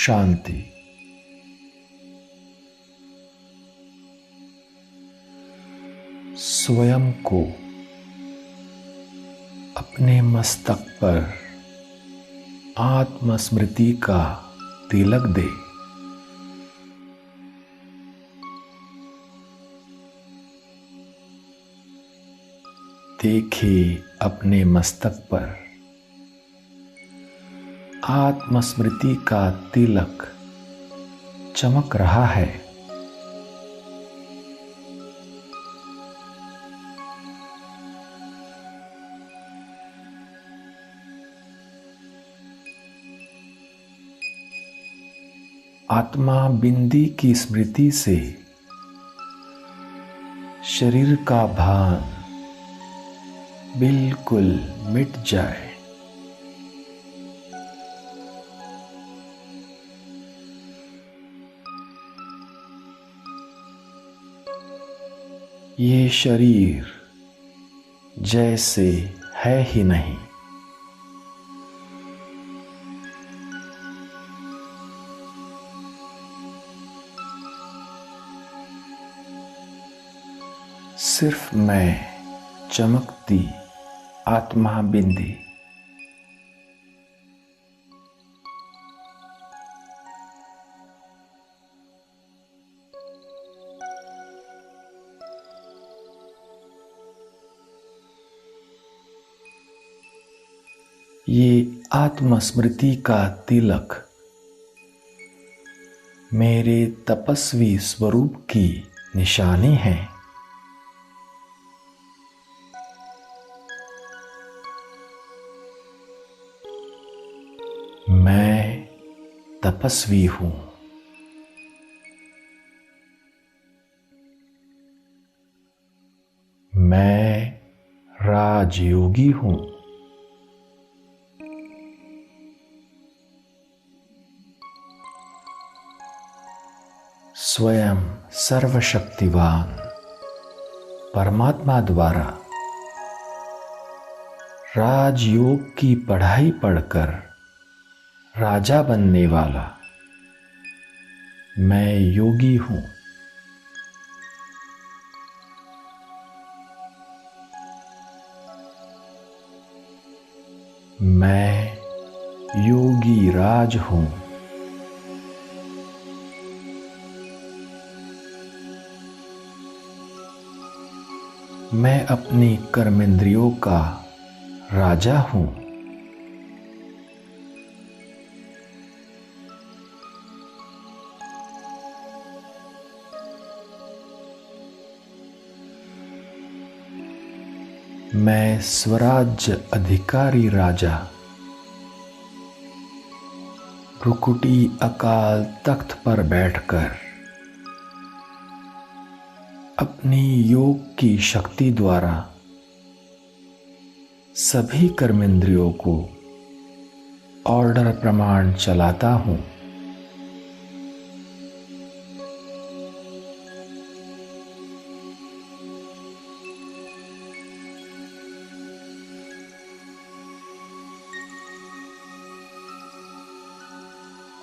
शांति। स्वयं को अपने मस्तक पर आत्मस्मृति का तिलक दे। देखिए अपने मस्तक पर आत्मस्मृति का तिलक चमक रहा है। आत्मा बिंदी की स्मृति से शरीर का भान बिल्कुल मिट जाए। ये शरीर जैसे है ही नहीं। सिर्फ मैं चमकती आत्मा बिंदी। ये आत्मस्मृति का तिलक मेरे तपस्वी स्वरूप की निशानी है। मैं तपस्वी हूं। मैं राजयोगी हूं। स्वयं सर्वशक्तिवान परमात्मा द्वारा राजयोग की पढ़ाई पढ़कर राजा बनने वाला मैं योगी हूं। मैं योगी राज हूं। मैं अपनी कर्मेंद्रियों का राजा हूं। मैं स्वराज्य अधिकारी राजा भ्रुकुटी अकाल तख्त पर बैठकर अपनी योग की शक्ति द्वारा सभी कर्मेंद्रियों को ऑर्डर प्रमाण चलाता हूं।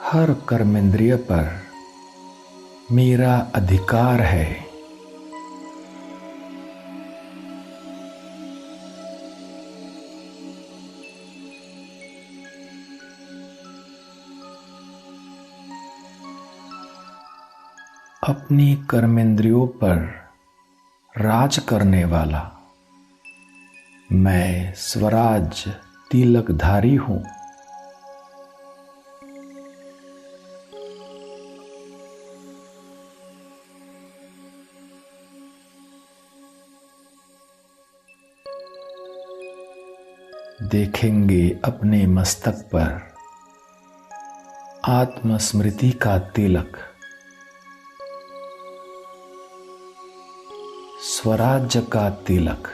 हर कर्मेंद्रिय पर मेरा अधिकार है। अपनी कर्मेंद्रियों पर राज करने वाला मैं स्वराज्य तिलकधारी हूं। देखेंगे अपने मस्तक पर आत्मस्मृति का तिलक, स्वराज्य का तिलक।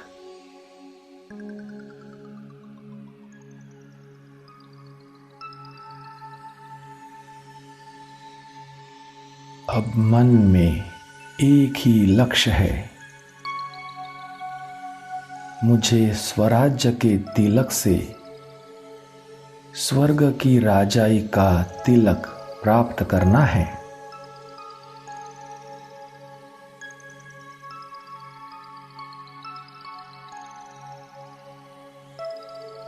अब मन में एक ही लक्ष्य है, मुझे स्वराज्य के तिलक से स्वर्ग की राजाई का तिलक प्राप्त करना है।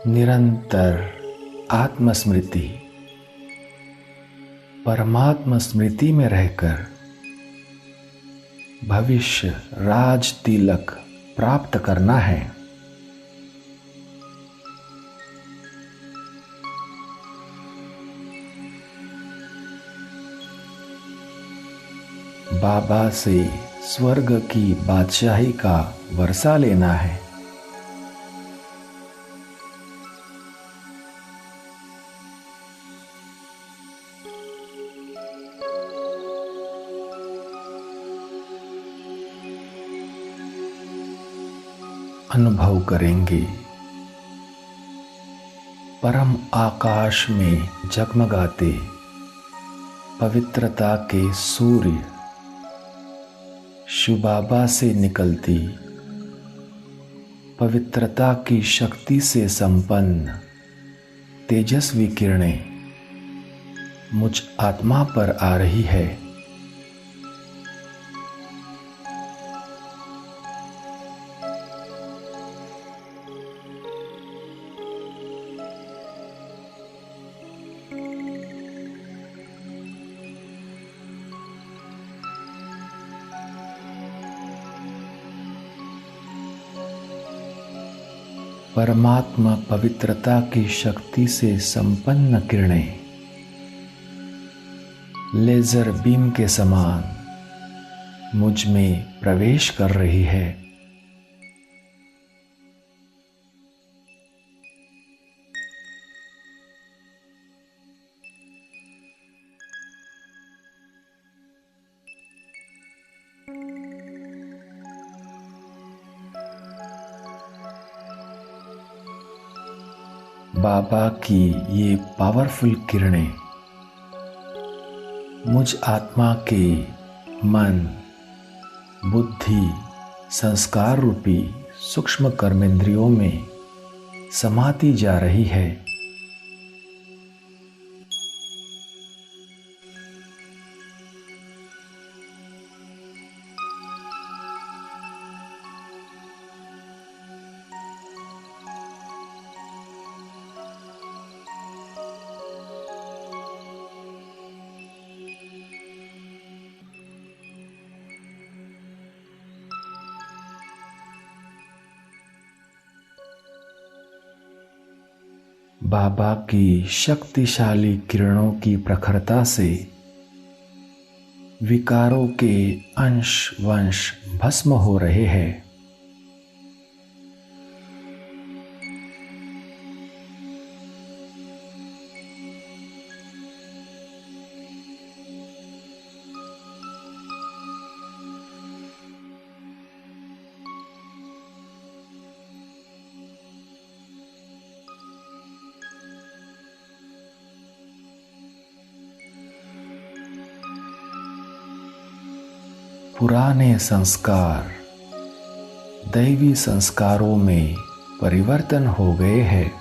निरंतर आत्मस्मृति, परमात्मा स्मृति में रहकर भविष्य राज तिलक प्राप्त करना है। बाबा से स्वर्ग की बादशाही का वर्षा लेना है। अनुभव करेंगे परम आकाश में जगमगाते पवित्रता के सूर्य, शिव बाबा से निकलती पवित्रता की शक्ति से संपन्न तेजस्वी किरणें मुझ आत्मा पर आ रही है। परमात्मा पवित्रता की शक्ति से संपन्न किरणें लेजर बीम के समान मुझ में प्रवेश कर रही है। बाबा की ये पावरफुल किरणें मुझ आत्मा के मन, बुद्धि, संस्कार रूपी सूक्ष्म कर्मेंद्रियों में समाती जा रही है। बाबा की शक्तिशाली किरणों की प्रखरता से विकारों के अंश वंश भस्म हो रहे हैं। पुराने संस्कार दैवी संस्कारों में परिवर्तन हो गए हैं।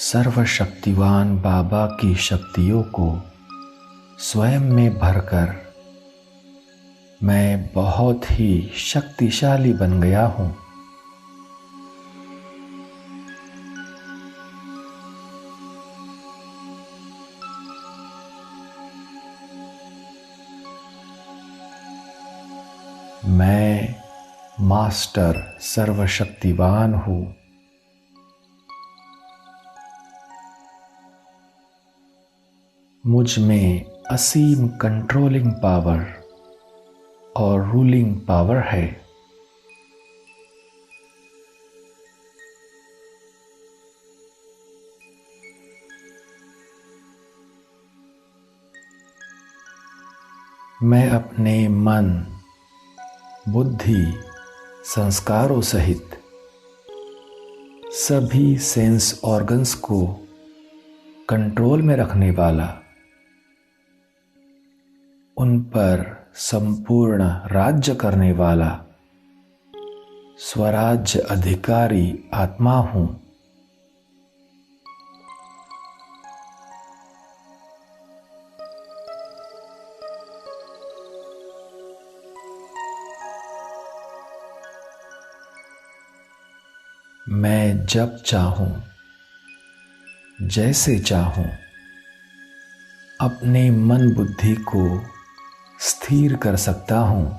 सर्वशक्तिवान बाबा की शक्तियों को स्वयं में भरकर मैं बहुत ही शक्तिशाली बन गया हूँ। मैं मास्टर सर्वशक्तिवान हूँ। मुझ में असीम कंट्रोलिंग पावर और रूलिंग पावर है। मैं अपने मन, बुद्धि, संस्कारों सहित सभी सेंस ऑर्गन्स को कंट्रोल में रखने वाला, उन पर संपूर्ण राज्य करने वाला स्वराज्य अधिकारी आत्मा हूं। मैं जब चाहूं, जैसे चाहूं, अपने मन बुद्धि को स्थिर कर सकता हूं।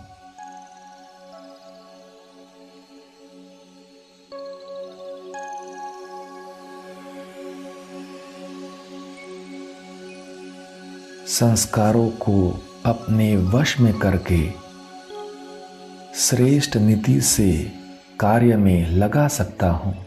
संस्कारों को अपने वश में करके श्रेष्ठ नीति से कार्य में लगा सकता हूं। मन,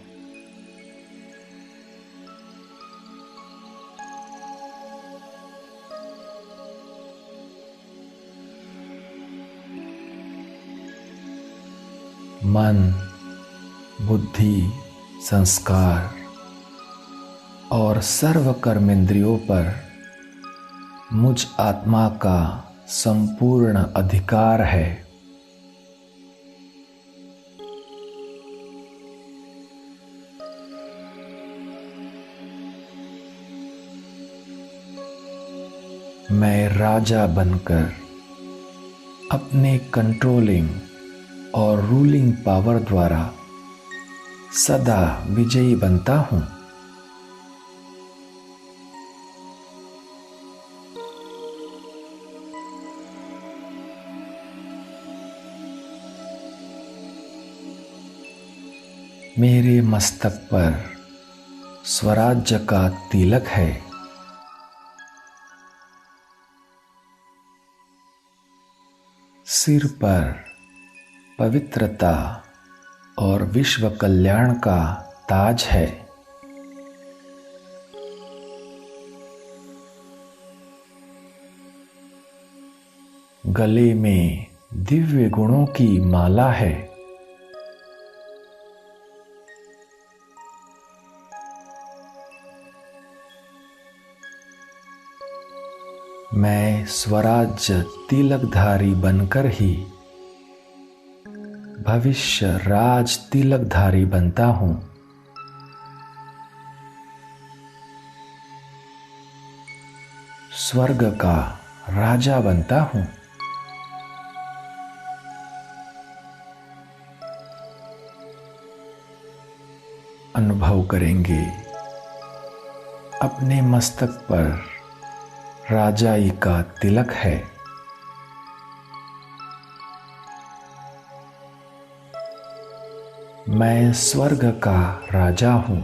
बुद्धि, संस्कार और सर्व कर्मेंद्रियों पर मुझ आत्मा का संपूर्ण अधिकार है। मैं राजा बनकर अपने कंट्रोलिंग और रूलिंग पावर द्वारा सदा विजयी बनता हूं। मेरे मस्तक पर स्वराज्य का तिलक है। सिर पर पवित्रता और विश्व कल्याण का ताज है। गले में दिव्य गुणों की माला है। मैं स्वराज्य तिलकधारी बनकर ही भविष्य राज तिलकधारी बनता हूं। स्वर्ग का राजा बनता हूं। अनुभव करेंगे अपने मस्तक पर राजाई का तिलक है। मैं स्वर्ग का राजा हूं।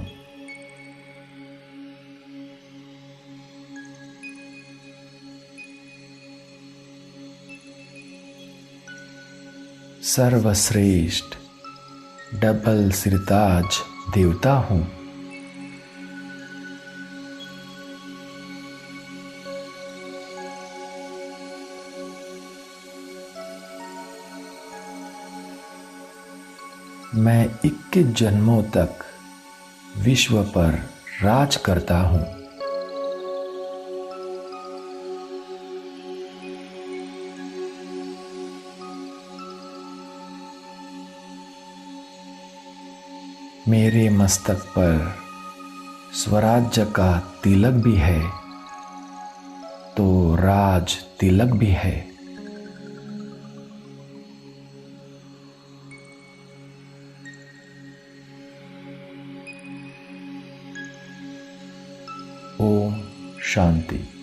सर्वश्रेष्ठ डबल सिरताज देवता हूं। मैं 21 जन्मों तक विश्व पर राज करता हूं। मेरे मस्तक पर स्वराज्य का तिलक भी है तो राज तिलक भी है। ओम शांति।